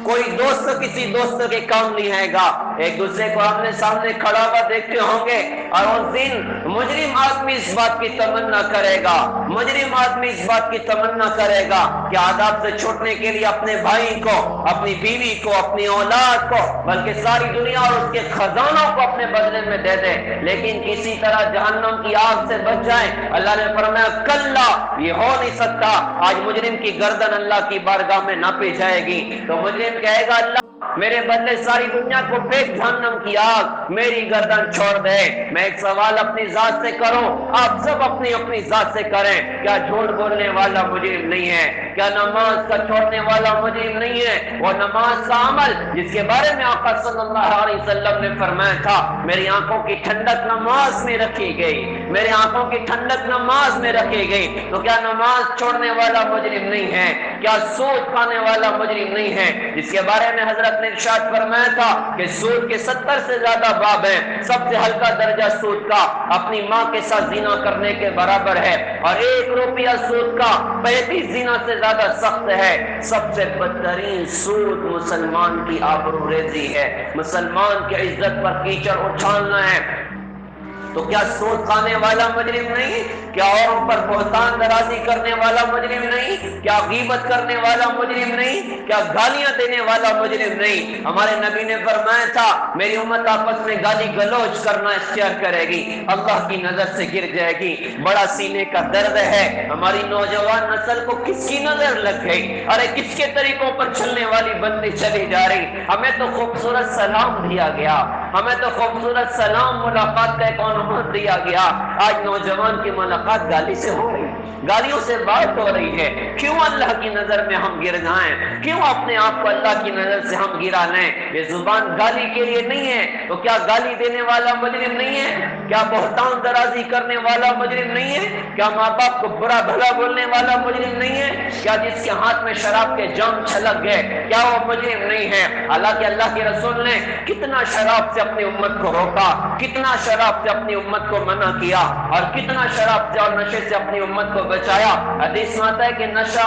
کوئی دوست کسی دوست کے کام نہیں آئے گا۔ ایک دوسرے کو آمنے سامنے کھڑا ہوا دیکھتے ہوں گے، اور اس دن مجرم آدمی اس بات کی تمنا کرے گا، مجرم آدمی اس بات کی تمنا کرے گا کہ عذاب سے چھوٹنے کے لیے اپنے بھائی کو، اپنی بیوی کو، اپنی اولاد کو، بلکہ ساری دنیا اور اس کے خزانوں کو اپنے بدلے میں دے دے، لیکن کسی طرح جہنم کی آگ سے بچ جائے۔ اللہ نے فرمایا کلا، یہ ہو نہیں سکتا۔ آج مجرم کی گردن اللہ کی بارگاہ میں ناپی جائے گی تو مجرم کہے گا اللہ میرے بدلے ساری دنیا کو پھینک جہنم کی آگ، میری گردن چھوڑ دے۔ میں ایک سوال اپنی ذات سے کروں، آپ سب اپنی اپنی ذات سے کریں، کیا جھوٹ بولنے والا مجرم نہیں ہے؟ کیا نماز کا چھوڑنے والا مجرم نہیں ہے؟ وہ نماز کا عمل جس کے بارے میں آقا صلی اللہ علیہ وسلم نے فرمایا تھا میری آنکھوں کی ٹھنڈک نماز میں رکھی گئی، میری آنکھوں کی ٹھنڈک نماز میں رکھی گئی، تو کیا نماز چھوڑنے والا مجرم نہیں ہے؟ کیا سود کھانے والا مجرم نہیں ہے؟ جس کے بارے میں حضرت نے ارشاد فرمایا تھا کہ سود کے 70 سے زیادہ باب ہیں، سب سے ہلکا درجہ سود کا اپنی ماں کے ساتھ زنا کرنے کے برابر ہے، اور 1 روپیہ سود کا 35 زنا سے زیادہ سخت ہے۔ سب سے بدترین سود مسلمان کی آبرو ریزی ہے، مسلمان کی عزت پر کیچڑ اچھالنا ہے۔ تو کیا سود کھانے والا مجرم نہیں؟ کیا اوروں پر بہتان درازی کرنے والا مجرم نہیں؟ کیا غیبت کرنے والا مجرم نہیں؟ کیا گالیاں دینے والا مجرم نہیں؟ ہمارے نبی نے فرمایا تھا میری امت آپس میں گالی گلوچ کرنا اختیار کرے گی، اللہ کی نظر سے گر جائے گی۔ بڑا سینے کا درد ہے، ہماری نوجوان نسل کو کس کی نظر لگ گئی؟ ارے کس کے طریقوں پر چلنے والی بندی چلی جا رہی؟ ہمیں تو خوبصورت سلام دیا گیا، ہمیں تو خوبصورت سلام ملاقات کا ایک عنوان دیا گیا، آج نوجوان کی ملاقات گالی سے ہو رہی، گالیوں سے بات ہو رہی ہے۔ کیوں اللہ کی نظر میں ہم گر جائیں؟ کیوں اپنے آپ کو اللہ کی نظر سے ہم گرا لیں؟ یہ زبان گالی کے لیے نہیں ہے تو کیا گالی دینے والا مجرم نہیں ہے؟ کیا بہتان درازی کرنے والا مجرم نہیں ہے؟ کیا ماں باپ کو برا بھلا بولنے والا مجرم نہیں ہے؟ کیا جس کے ہاتھ میں شراب کے جام چھلک گئے کیا وہ مجرم نہیں ہے؟ حالانکہ اللہ کے رسول نے کتنا شراب سے اپنی امت کو روکا، کتنا شراب سے اپنی امت کو منع کیا، اور کتنا شراب سے اور نشے سے اپنی امت کو بچایا۔ حدیث میں آتا ہے کہ نشہ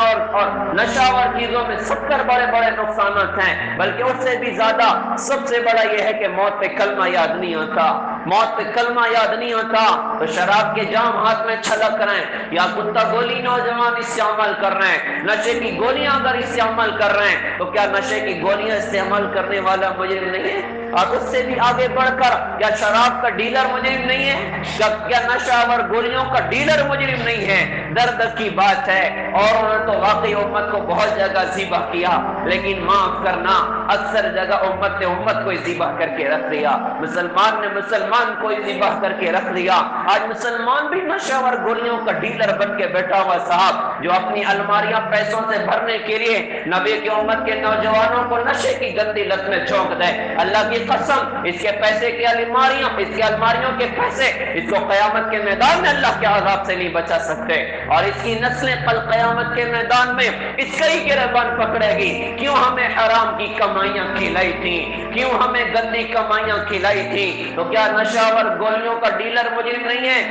اور چیزوں میں 70 بڑے بڑے نقصانات ہیں، بلکہ اس سے بھی زیادہ سب سے بڑا یہ ہے کہ موت پہ کلمہ یاد نہیں ہوتا، موت پہ کلمہ یاد نہیں ہوتا۔ تو شراب کے جام ہاتھ میں چھلک رہے ہیں، یا کتا گولی نوجوان اس سے عمل کر رہے ہیں، نشے کی گولیاں اگر اس سے عمل کر رہے ہیں، تو کیا نشے کی گولیاں استعمال کرنے والا مجرم نہیں ہے؟ اور اس سے بھی آگے بڑھ کر کیا شراب کا ڈیلر مجرم نہیں ہے؟ کیا نشہ اور گولیوں کا ڈیلر مجرم نہیں ہے؟ درد کی بات ہے، اور انہوں نے تو واقعی امت کو بہت جگہ ذبح کیا، لیکن معاف کرنا اکثر جگہ امت نے امت کو ذبح کر کے رکھ دیا، مسلمان نے مسلمان کو ذبح کر کے رکھ دیا۔ آج مسلمان بھی نشہ اور گولیوں کا ڈیلر بن کے بیٹھا ہوا صاحب، جو اپنی الماریاں پیسوں سے بھرنے کے لیے نبی کی امت کے نوجوانوں کو نشے کی گندی لت میں جھونک دے۔ اللہ کی قسم، اس کے پیسے کی الماریاں، اس کی الماریوں کے پیسے اس کو قیامت کے میدان میں اللہ کے عذاب سے نہیں بچا سکتے، اور اس کی نسلیں کل قیامت کے میدان میں اس کا ہی گریبان پکڑے گی۔ کیوں ہمیں حرام کی کمائیاں کھلائی تھیں، کیوں ہمیں گندی کمائیاں کھلائی تھیں؟ تو کیا نشہ اور گولیوں کا ڈیلر مجرم نہیں ہے؟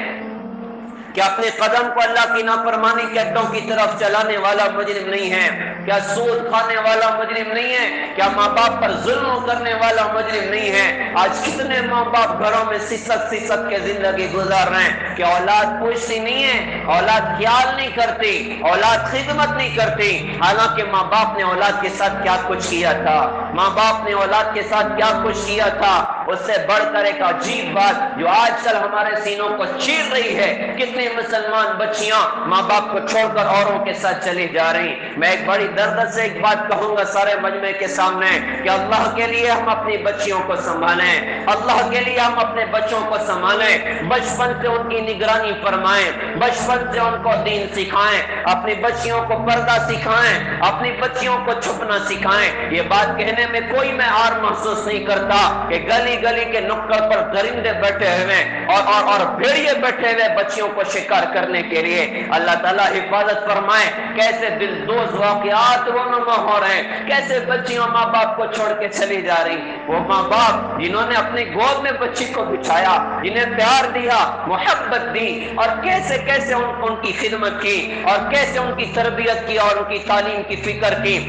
کیا اپنے قدم کو اللہ کی نافرمانی کے اڈوں کی طرف چلانے والا مجرم نہیں ہے؟ کیا سود کھانے والا مجرم نہیں ہے؟ کیا ماں باپ پر ظلم کرنے والا مجرم نہیں ہے؟ آج کتنے ماں باپ گھروں میں سسک کے زندگی گزار رہے ہیں کہ اولاد پوچھتی نہیں ہے، اولاد خیال نہیں کرتی، اولاد خدمت نہیں کرتی، حالانکہ ماں باپ نے اولاد کے ساتھ کیا کچھ کیا تھا، ماں باپ نے اولاد کے ساتھ کیا کچھ کیا تھا۔ اس سے بڑھ کر ایک عجیب بات جو آج کل ہمارے سینوں کو چیر رہی ہے، کتنی مسلمان بچیاں ماں باپ کو چھوڑ کر اوروں کے ساتھ چلی جا رہی۔ میں ایک بڑی درد سے ایک بات کہوں گا سارے مجمع کے سامنے کہ اللہ کے لیے ہم اپنی بچیوں کو سنبھالیں، اللہ کے لیے ہم اپنے بچوں کو سنبھالیں، بچپن سے ان کی نگرانی فرمائیں، بچپن سے ان کو دین سکھائیں، اپنی بچیوں کو پردہ سکھائیں، اپنی بچیوں کو چھپنا سکھائیں۔ یہ بات کہنے میں کوئی میں عار محسوس نہیں کرتا کہ گلی گلی کے نکڑ پر درندے بیٹھے ہوئے اور بھیڑیے بیٹھے ہوئے بچیوں کو شکار کرنے کے لیے۔ اللہ تعالیٰ حفاظت فرمائے، کیسے دل دوز واقعات رونما ہو رہے ہیں، کیسے بچیاں ماں باپ کو چھوڑ کے چلی جا رہی۔ وہ ماں باپ جنہوں نے اپنی گود میں بچی کو بچھایا، جنہیں پیار دیا، محبت دی، اور کیسے کیسے ان کی خدمت کی، اور کیسے ان کی تربیت کی اور ان کی تعلیم کی فکر کی،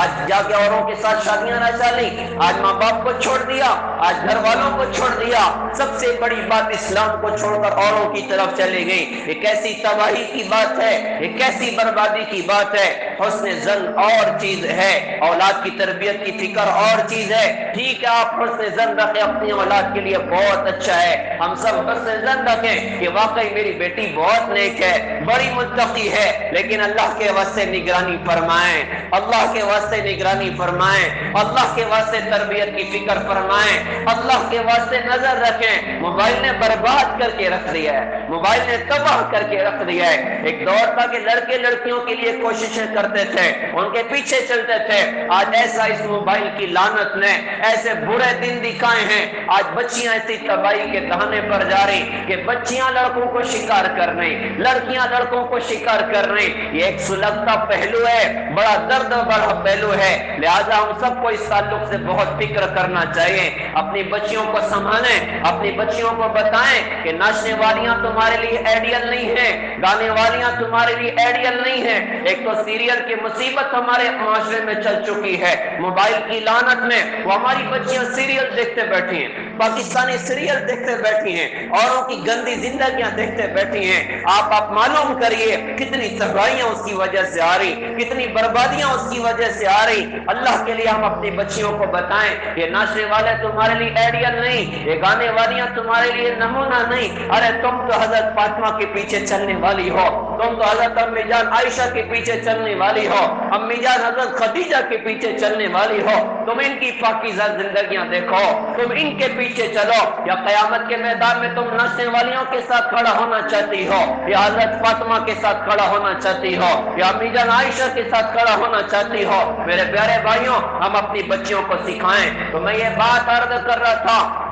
آج جا کے اوروں کے ساتھ شادیاں رچا لی، آج ماں باپ کو چھوڑ دیا، آج گھر والوں کو چھوڑ دیا، سب سے بڑی بات اسلام کو چھوڑ کر اوروں کی طرف چلی گئی۔ یہ کیسی تباہی کی بات ہے، یہ کیسی بربادی کی بات ہے۔ حسن ظن اور چیز ہے، اولاد کی تربیت کی فکر اور چیز ہے۔ ٹھیک ہے، آپ حسن ظن رکھیں اپنی اولاد کے لیے، بہت اچھا ہے، ہم سب حسن ظن رکھیں کہ واقعی میری بیٹی بہت نیک ہے، بڑی متقی ہے، لیکن اللہ کے واسطے نگرانی فرمائیں، اللہ کے واسطے نگرانی فرمائیں، اللہ کے واسطے تربیت کی فکر فرمائیں، اللہ کے واسطے نظر رکھیں۔ موبائل نے برباد کر کے رکھ دیا ہے، موبائل نے تباہ کر کے رکھ دیا ہے۔ ایک دور تھا کہ لڑکے لڑکیوں کے لیے کوششیں کرتے تھے، ان کے پیچھے چلتے تھے، آج ایسا اس موبائل کی لعنت نے ایسے برے دن دکھائے ہیں، آج بچیاں ایسی تباہی کے دہانے پر جا رہی کہ بچیاں لڑکوں کو شکار کر رہی، لڑکیاں لڑکوں کو شکار کر رہی۔ یہ ایک سلگتا پہلو ہے، بڑا درد بڑا پہلو ہے، لہذا ہم سب کو اس تعلق سے بہت فکر کرنا چاہیے۔ اپنی بچیوں کو سنبھالیں، اپنی بچیوں کو بتائیں کہ ناچنے والیاں تمہارے لیے آئیڈیل نہیں ہیں، گانے والیاں تمہارے لیے آئیڈیل نہیں ہیں۔ ایک تو سیریل کی مصیبت ہمارے معاشرے میں چل چکی ہے، موبائل کی لعنت میں وہ ہماری بچیاں سیریل دیکھتے بیٹھی ہیں، پاکستانی سیریل دیکھتے بیٹھی ہیں، اوروں کی گندی زندگیاں دیکھتے بیٹھی ہیں۔ آپ معلوم کریے کتنی تباہیاں اس کی وجہ سے آ رہی، کتنی بربادیاں اس کی وجہ سے آ رہی۔ اللہ کے لیے ہم اپنی بچیوں کو بتائیں کہ ناچنے والے تمہارے لیے آئیڈیل نہیں، یہ گانے والیاں تمہارے لیے نمونہ نہیں۔ ارے تم تو حضرت فاطمہ کے پیچھے چلنے والی ہو، تم تو حضرت امی جان عائشہ کے پیچھے چلنے والی ہو، امی جان حضرت خدیجہ کے پیچھے چلنے والی ہو۔ تم ان کی پاکیزہ زندگیاں دیکھو، تم ان کے پیچھے چلو، یا قیامت کے میدان میں تم ناچنے والیوں کے ساتھ کھڑا ہونا چاہتی ہو، یا حضرت فاطمہ کے ساتھ کھڑا ہونا چاہتی ہو، یا امی جان عائشہ کے ساتھ کھڑا ہونا چاہتی ہو؟ میرے پیارے بھائیوں، ہم اپنی بچیوں کو سکھائیں۔ تو میں یہ بات عرض کر رہا تھا،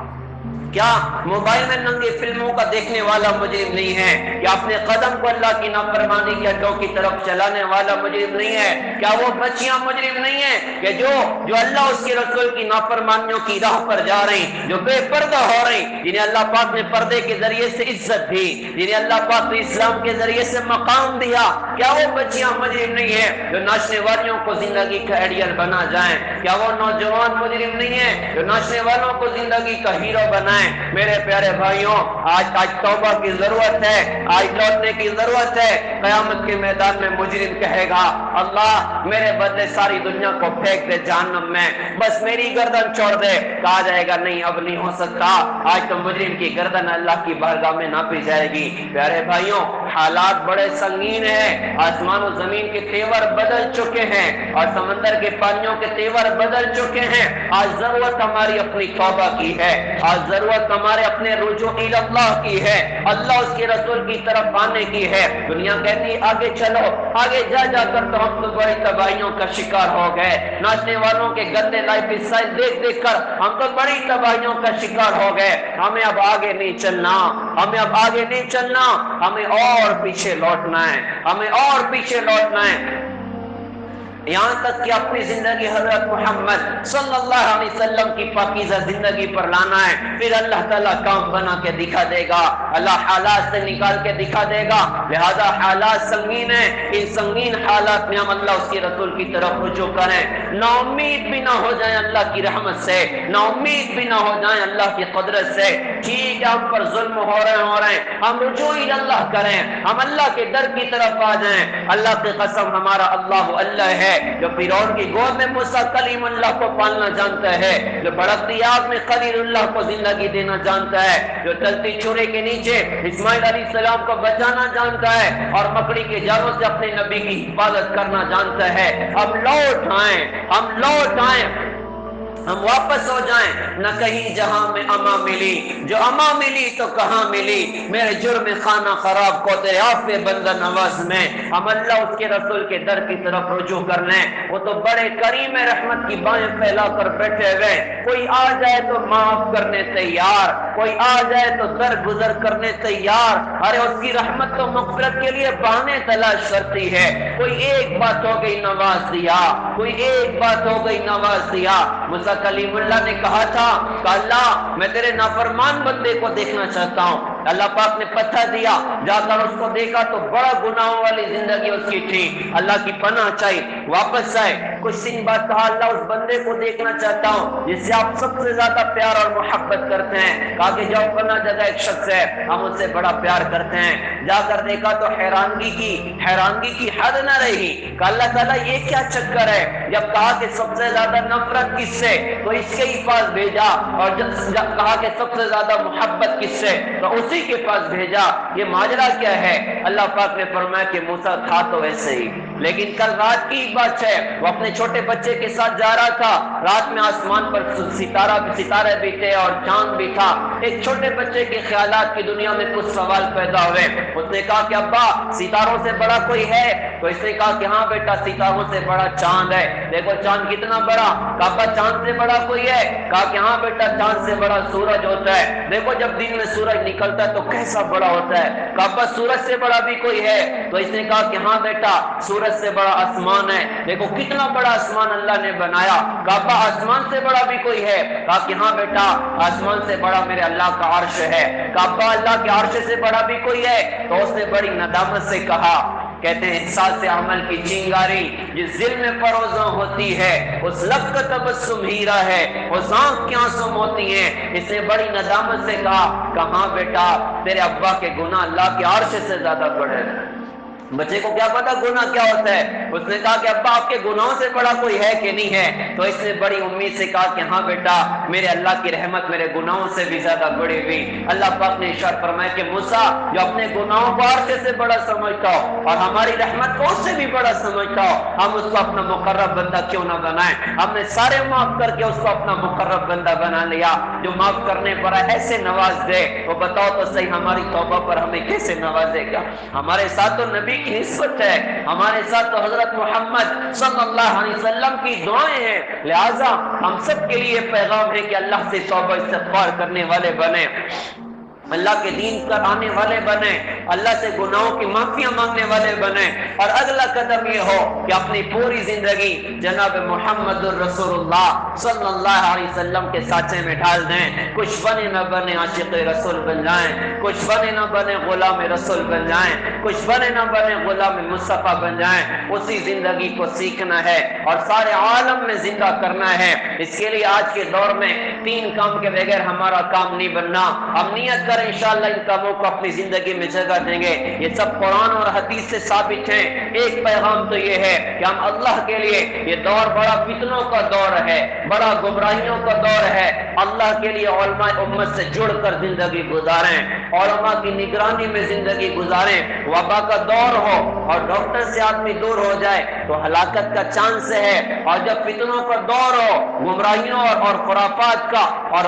کیا موبائل میں ننگی فلموں کا دیکھنے والا مجرم نہیں ہے؟ کیا اپنے قدم کو اللہ کی نافرمانی کے اڈوں کی طرف چلانے والا مجرم نہیں ہے؟ کیا وہ بچیاں مجرم نہیں ہیں کہ جو اللہ اس کے رسول کی نافرمانیوں کی راہ پر جا رہی، جو بے پردہ ہو رہی، جنہیں اللہ پاک نے پردے کے ذریعے سے عزت دی، جنہیں اللہ پاک نے اسلام کے ذریعے سے مقام دیا؟ کیا وہ بچیاں مجرم نہیں ہیں جو ناچنے والیوں کو زندگی کا آئیڈیل بنا جائیں؟ کیا وہ نوجوان مجرم نہیں ہیں جو ناچنے والوں کو زندگی کا ہیرو بنائیں؟ میرے پیارے بھائیوں، آج توبہ کی ضرورت ہے، آج لوٹنے کی ضرورت ہے۔ قیامت کے میدان میں مجرم کہے گا، اللہ میرے بدلے ساری دنیا کو پھینک دے جہنم میں، بس میری گردن چھوڑ دے۔ کہا جائے گا نہیں، اب نہیں ہو سکتا، آج تو مجرم کی گردن اللہ کی بارگاہ میں ناپی جائے گی۔ پیارے بھائیوں، حالات بڑے سنگین ہیں، آسمان و زمین کے تیور بدل چکے ہیں اور سمندر کے پانیوں کے تیور بدل چکے ہیں۔ آج ضرورت ہماری اپنی توبہ کی ہے، آج ضرورت ہمارے اپنے رجوع اللہ کی ہے، اللہ اس کے رسول کی طرف آنے کی ہے۔ دنیا کہتی ہے آگے چلو، آگے جا جا کر تو ہم تو بڑی تباہیوں کا شکار ہو گئے، ناچنے والوں کے گندے لائف اسٹائل دیکھ دیکھ کر ہم تو بڑی تباہیوں کا شکار ہو گئے۔ ہمیں اب آگے نہیں چلنا، ہمیں اب آگے نہیں چلنا، ہمیں اور پیچھے لوٹنا ہے، ہمیں اور پیچھے لوٹنا ہے، یہاں تک کہ اپنی زندگی حضرت محمد صلی اللہ علیہ وسلم کی پاکیزہ زندگی پر لانا ہے۔ پھر اللہ تعالیٰ کام بنا کے دکھا دے گا، اللہ حالات سے نکال کے دکھا دے گا۔ لہذا حالات سنگین ہیں، ان سنگین حالات میں ہم اللہ اس کے رسول کی طرف رجوع کریں، نا امید بھی نہ ہو جائیں اللہ کی رحمت سے، نا امید بھی نہ ہو جائیں اللہ کی قدرت سے۔ ٹھیک ہے ہم پر ظلم ہو رہے ہیں، ہم رجوع اللہ کریں، ہم اللہ کے در کی طرف آ جائیں۔ اللہ کی قسم ہمارا اللہ ہے جو فرعون کی گود میں موسیٰ کلیم اللہ کو پالنا جانتا ہے، جو بھڑکتی آگ میں خلیل اللہ کو زندگی دینا جانتا ہے، جو چلتی چھری کے نیچے اسماعیل علیہ السلام کو بچانا جانتا ہے اور مکڑی کے جالوں سے اپنے نبی کی حفاظت کرنا جانتا ہے۔ ہم لوٹ آئیں، ہم واپس ہو جائیں، نہ کہیں جہاں میں اما ملی، جو اما ملی تو کہاں ملی، میرے جرم خانہ خراب کو تیرے عفو بندہ نواز میں۔ ہم اللہ اس کے رسول کے در کی طرف رجوع کر لیں، وہ تو بڑے کریم رحمت کی بائیں پھیلا کر بیٹھے ہوئے، کوئی آ جائے تو معاف کرنے تیار، کوئی آ جائے تو درگزر کرنے تیار۔ ارے اس کی رحمت تو مغفرت کے لیے بہانے تلاش کرتی ہے، کوئی ایک بات ہو گئی نواز دیا، کوئی ایک بات ہو گئی نواز دیا۔ موسیٰ کلیم اللہ نے کہا تھا کہ اللہ میں تیرے نافرمان بندے کو دیکھنا چاہتا ہوں، اللہ پاک نے پتھر دیا، جا کر اس کو دیکھا تو بڑا گناہوں والی زندگی اس کی تھی، اللہ کی پناہ چاہی، واپس آئے، کچھ دن بعد کہا اللہ اس بندے کو دیکھنا چاہتا ہوں جس سے آپ سب سے زیادہ پیار اور محبت کرتے ہیں، کہا کہ جاؤ فلاں جگہ ایک شخص ہے ہم اس سے بڑا پیار کرتے ہیں، جا کر دیکھا تو حیرانگی کی حد نہ رہی، کہ اللہ تعالیٰ یہ کیا چکر ہے، جب کہا کہ سب سے زیادہ نفرت کس سے تو اس کے ہی پاس بھیجا، اور جب کہا کہ سب سے زیادہ محبت کس سے تو اسی کے پاس بھیجا، یہ ماجرا کیا ہے؟ اللہ پاک نے فرمایا کہ موسیٰ تھا تو ایسے ہی، لیکن کل رات کی بات ہے، وہ اپنے چھوٹے بچے کے ساتھ جا رہا تھا، رات میں آسمان پر ستارے بھی تھے اور چاند بھی تھا، ایک چھوٹے بچے کے خیالات کی دنیا میں کچھ سوال پیدا ہوئے، اس نے کہا کہ ابا ستاروں سے بڑا کوئی ہے؟ تو اس نے کہا کہ ہاں بیٹا ستاروں سے بڑا چاند ہے، دیکھو چاند کتنا بڑا، کہا ابا چاند سے بڑا کوئی ہے؟ کہا کہ ہاں بیٹا چاند سے بڑا سورج ہوتا ہے، دیکھو جب دن میں سورج نکلتا ہے تو کیسا بڑا ہوتا ہے، کہا ابا سورج سے بڑا بھی کوئی ہے؟ تو اس نے کہا کہ ہاں بیٹا سورج سے بڑا آسمان ہے، دیکھو کتنا بڑا آسمان اللہ نے بنایا، کہا ابا آسمان سے بڑا بھی کوئی ہے؟ کہا کہ ہاں بیٹا آسمان سے بڑا میرے اللہ کا عرش ہے، کہا ابا اللہ کے عرش سے بڑا بھی کوئی ہے؟ تو اس نے بڑی ندامت سے کہا، کہتے ہیں احساس عمل کی چنگاری جس دل میں فروزاں ہوتی ہے، اس لب کا تبسم ہیرا ہے، اس آنکھ کی آنسو موتی ہیں۔ اس نے بڑی ندامت سے کہا کہ ہاں بیٹا تیرے ابا کے گناہ اللہ کے عرش سے زیادہ بڑے ہیں۔ بچے کو کیا پتا گناہ کیا ہوتا ہے، اس نے کہا کہ ابا آپ کے گناہوں سے بڑا کوئی ہے کہ نہیں ہے؟ تو اس نے بڑی امید سے کہا کہ ہاں بیٹا میرے اللہ کی رحمت میرے گناہوں سے بھی زیادہ بڑی ہوئی۔ اللہ پاک نے ارشاد فرمایا کہ موسیٰ جو اپنے گناہوں کو عرش سے بڑا سمجھتا ہو اور ہماری رحمت کو اس سے بھی بڑا سمجھتا ہو، ہم اس کو اپنا مقرب بندہ کیوں نہ بنائیں؟ ہم نے سارے معاف کر کے اس کو اپنا مقرب بندہ بنا لیا، جو معاف کرنے پر ایسے نواز دے، وہ بتاؤ تو صحیح ہماری توبہ پر ہمیں کیسے نوازے گا؟ ہمارے ساتھ تو نبی کی نسبت ہے، ہمارے ساتھ تو حضرت محمد صلی اللہ علیہ وسلم کی دعائیں ہیں، لہٰذا ہم سب کے لیے پیغام ہے کہ اللہ سے توبہ استغفار کرنے والے بنیں، اللہ کے دین پر آنے والے بنیں، اللہ سے گناہوں کی معافیاں مانگنے والے بنیں، اور اگلا قدم یہ ہو کہ اپنی پوری زندگی جناب محمد الرسول اللہ صلی اللہ علیہ وسلم کے سانچے میں ڈال دیں، کچھ بنے نہ بنے عاشق رسول بن جائیں، کچھ بنے نہ بنے غلام رسول بن جائیں، کچھ بنے نہ بنے غلام مصطفیٰ بن جائیں، اسی زندگی کو سیکھنا ہے اور سارے عالم میں زندہ کرنا ہے۔ اس کے لیے آج کے دور میں 3 کام کے بغیر ہمارا کام نہیں بننا، ہم نیت کریں انشاءاللہ ان کاموں کو اپنی زندگی میں جگہ دیں گے۔ یہ سب قرآن اور حدیث سے ثابت ہیں۔ ایک پیغام تو یہ ہے کہ ہم اللہ کے لیے، یہ دور بڑا فتنوں کا دور ہے، بڑا گمراہیوں کا دور ہے، اللہ کے لیے علماء امت سے جڑ کر زندگی گزاریں، علماء کی نگرانی میں زندگی گزاریں۔ وبا کا دور ہو اور ڈاکٹر سے آدمی دور ہو جائے تو ہلاکت کا چانس ہے، اور جب فتنوں کا دور ہو، گمراہیوں اور خرافات کا اور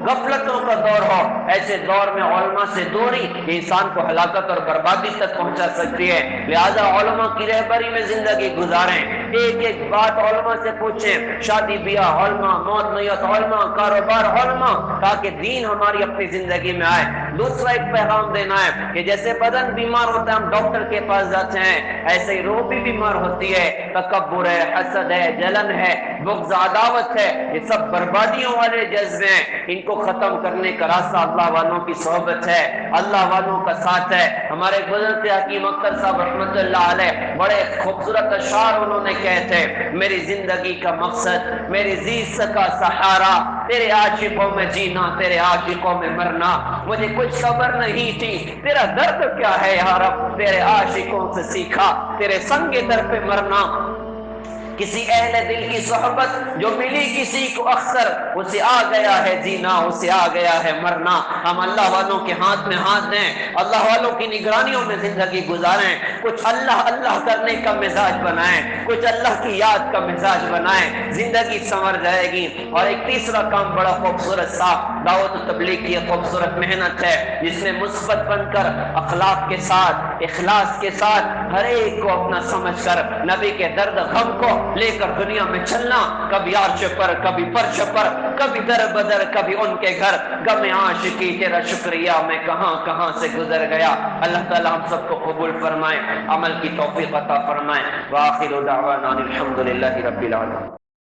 غفلتوں کا دور ہو، ایسے دور میں علماء سے دوری انسان کو ہلاکت اور بربادی تک پہنچا سکتی ہے۔ لہذا علماء کی رہبری میں زندگی گزاریں، ایک ایک بات علماء سے پوچھیں، شادی بیاہ علماء، موت نیت علماء، کاروبار علماء، تاکہ دین ہماری اپنی زندگی میں آئے۔ دوسرا ایک پیغام دینا ہے کہ جیسے بدن بیمار ہوتا ہے ہم ڈاکٹر کے پاس جاتے ہیں، ایسے ہی روح بھی بیمار ہوتی ہے، تکبر ہے، حسد ہے، جلن ہے، بغض عداوت ہے، یہ سب بربادیوں والے جذبے ہیں۔ ان کو ختم کرنے کا راستہ اللہ والوں کی صحبت ہے، اللہ والوں کا ساتھ ہے۔ ہمارے گزرتے حکیم اختر صاحب رحمۃ اللہ علیہ بڑے خوبصورت اشعار انہوں نے کہے تھے، میری زندگی کا مقصد، میری زیست کا سہارا، تیرے عاشقوں میں جینا، تیرے عاشقوں میں مرنا، مجھے کچھ خبر نہیں تھی تیرا درد کیا ہے یا رب، تیرے عاشقوں سے سیکھا تیرے سنگ در پہ مرنا۔ کسی اہل دل کی صحبت جو ملی کسی کو اکثر، اسے آ گیا ہے جینا، اسے آ گیا ہے مرنا۔ ہم اللہ والوں کے ہاتھ میں ہاتھ دیں، اللہ والوں کی نگرانیوں میں زندگی گزاریں، کچھ اللہ اللہ کرنے کا مزاج بنائیں، کچھ اللہ کی یاد کا مزاج بنائیں، زندگی سنور جائے گی۔ اور ایک تیسرا کام بڑا خوبصورت سا دعوت و تبلیغ کی خوبصورت محنت ہے، جس میں مثبت بن کر اخلاق کے ساتھ، اخلاص کے ساتھ، ہر ایک کو اپنا سمجھ کر نبی کے درد غم کو لے کر دنیا میں چلنا، کبھی عرش پر، کبھی فرش پر، کبھی در بدر، کبھی ان کے گھر، غم عاشقی تیرا شکریہ میں کہاں کہاں سے گزر گیا۔ اللہ تعالی ہم سب کو قبول فرمائے، عمل کی توفیق عطا فرمائے۔ وآخر دعوانا الحمدللہ رب العالمین۔